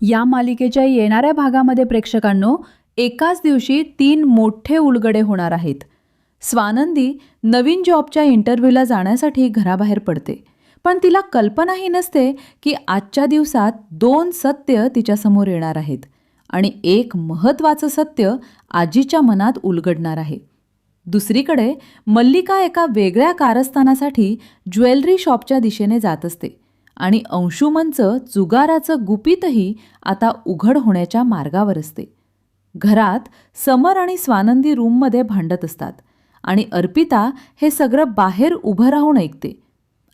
या मालिकेच्या येणाऱ्या भागामध्ये प्रेक्षकांनो एकाच दिवशी 3 मोठे उलगडे होणार आहेत। स्वानंदी नवीन जॉबच्या इंटरव्ह्यूला जाण्यासाठी घराबाहेर पडते, पण तिला कल्पनाही नसते की आजच्या दिवसात 2 सत्य तिच्यासमोर येणार आहेत आणि एक महत्त्वाचं सत्य आजीच्या मनात उलगडणार आहे। दुसरीकडे मल्लिका एका वेगळ्या कारस्थानासाठी ज्वेलरी शॉपच्या दिशेने जात असते आणि अंशुमनचं जुगाराचं गुपितही आता उघड होण्याच्या मार्गावर असते। घरात समर आणि स्वानंदी रूममध्ये भांडत असतात आणि अर्पिता हे सगळं बाहेर उभं राहून ऐकते।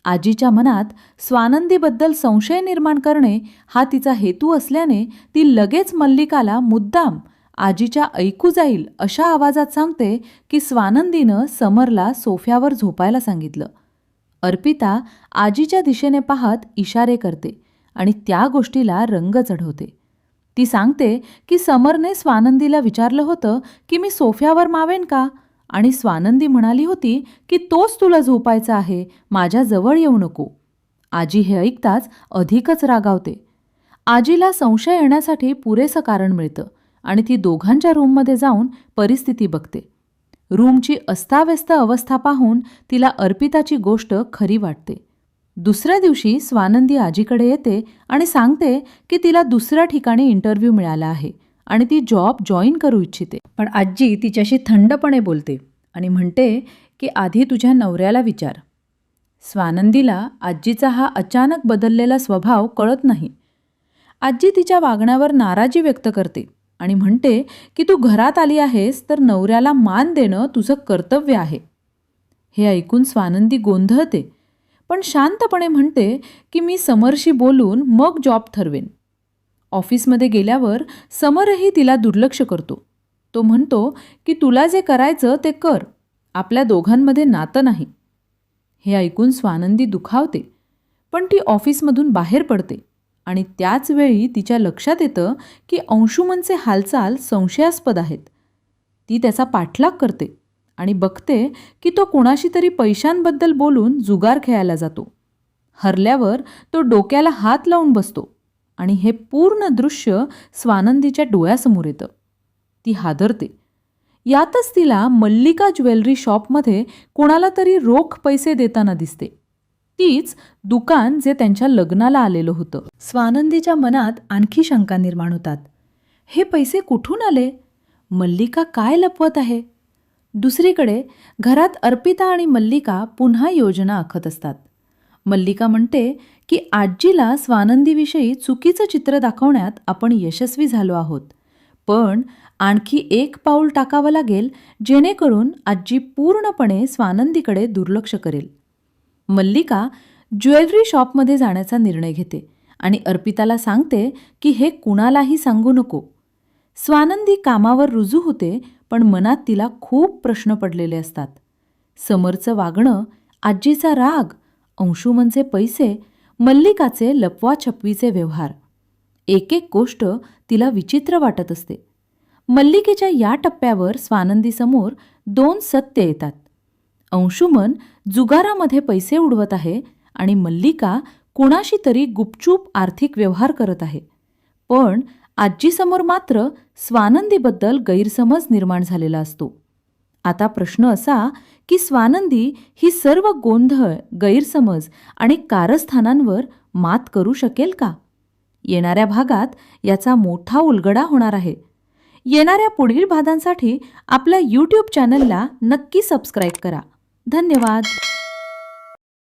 आजीच्या मनात स्वानंदीबद्दल संशय निर्माण करणे हा तिचा हेतू असल्याने ती लगेच मल्लिकाला मुद्दाम आजीच्या ऐकू जाईल अशा आवाजात सांगते की स्वानंदीनं समरला सोफ्यावर झोपायला सांगितलं। अर्पिता आजीच्या दिशेने पाहत इशारे करते आणि त्या गोष्टीला रंग चढवते। ती सांगते की समरने स्वानंदीला विचारलं होतं की मी सोफ्यावर मावेन का, आणि स्वानंदी म्हणाली होती की तोच तुला झोपायचा आहे, माझ्या जवळ येऊ नको। आजी हे ऐकताच अधिकच रागावते। आजीला संशय येण्यासाठी पुरेसं कारण मिळतं आणि ती दोघांच्या रूममध्ये जाऊन परिस्थिती बघते। रूमची अस्ताव्यस्त अवस्था पाहून तिला अर्पिताची गोष्ट खरी वाटते। दुसऱ्या दिवशी स्वानंदी आजीकडे येते आणि सांगते की तिला दुसऱ्या ठिकाणी इंटरव्ह्यू मिळाला आहे आणि ती जॉब जॉईन करू इच्छिते। पण आजी तिच्याशी थंडपणे बोलते आणि म्हणते की आधी तुझ्या नवऱ्याला विचार। स्वानंदीला आजीचा हा अचानक बदललेला स्वभाव कळत नाही। आजी तिच्या वागण्यावर नाराजी व्यक्त करते आणि म्हणते की तू घरात आली आहेस तर नवऱ्याला मान देणं तुझं कर्तव्य आहे। हे ऐकून स्वानंदी गोंधळते, पण शांतपणे म्हणते की मी समरशी बोलून मग जॉब ठरवेन। ऑफिसमध्ये गेल्यावर समरही तिला दुर्लक्ष करतो। तो म्हणतो की तुला जे करायचं ते कर, आपल्या दोघांमध्ये नातं नाही। हे ऐकून स्वानंदी दुखावते, पण ती ऑफिसमधून बाहेर पडते आणि त्याच वेळी तिच्या लक्षात येतं की अंशुमनचे हालचाल संशयास्पद आहेत। ती त्याचा पाठलाग करते आणि बघते की तो कोणाशी तरी पैशांबद्दल बोलून जुगार खेळायला जातो। हरल्यावर तो डोक्याला हात लावून बसतो आणि हे पूर्ण दृश्य स्वानंदीच्या डोळ्यासमोर येतं। ती हादरते। यातच तिला मल्लिका ज्वेलरी शॉपमध्ये कोणाला तरी रोख पैसे देताना दिसते। तीच दुकान जे त्यांच्या लग्नाला आलेलं होतं। स्वानंदीच्या मनात आणखी शंका निर्माण होतात। हे पैसे कुठून आले? मल्लिका काय लपवत आहे? दुसरीकडे घरात अर्पिता आणि मल्लिका पुन्हा योजना आखत असतात। मल्लिका म्हणते की आजीला स्वानंदीविषयी चुकीचं चित्र दाखवण्यात आपण यशस्वी झालो आहोत, पण आणखी एक पाऊल टाकावं लागेल जेणेकरून आजी पूर्णपणे स्वानंदीकडे दुर्लक्ष करेल। मल्लिका ज्वेलरी शॉपमध्ये जाण्याचा निर्णय घेते आणि अर्पिताला सांगते की हे कुणालाही सांगू नको। स्वानंदी कामावर रुजू होते, पण मनात तिला खूप प्रश्न पडलेले असतात। समरचं वागणं, आजीचा राग, अंशुमनचे पैसे, मल्लिकाचे लपवाछपवीचे व्यवहार, एक एक गोष्ट तिला विचित्र वाटत असते। मल्लिकेच्या या टप्प्यावर स्वानंदीसमोर 2 सत्य येतात। अंशुमन जुगारामध्ये पैसे उडवत आहे आणि मल्लिका कोणाशी तरी गुपचूप आर्थिक व्यवहार करत आहे, पण आजीसमोर मात्र स्वानंदीबद्दल गैरसमज निर्माण झालेला असतो। आता प्रश्न असा की स्वानंदी ही सर्व गोंधळ, गैरसमज आणि कारस्थानांवर मात करू शकेल का? येणाऱ्या भागात याचा मोठा उलगडा होणार आहे। येणाऱ्या पुढील भागांसाठी आपल्या YouTube चॅनलला नक्की सबस्क्राईब करा। धन्यवाद।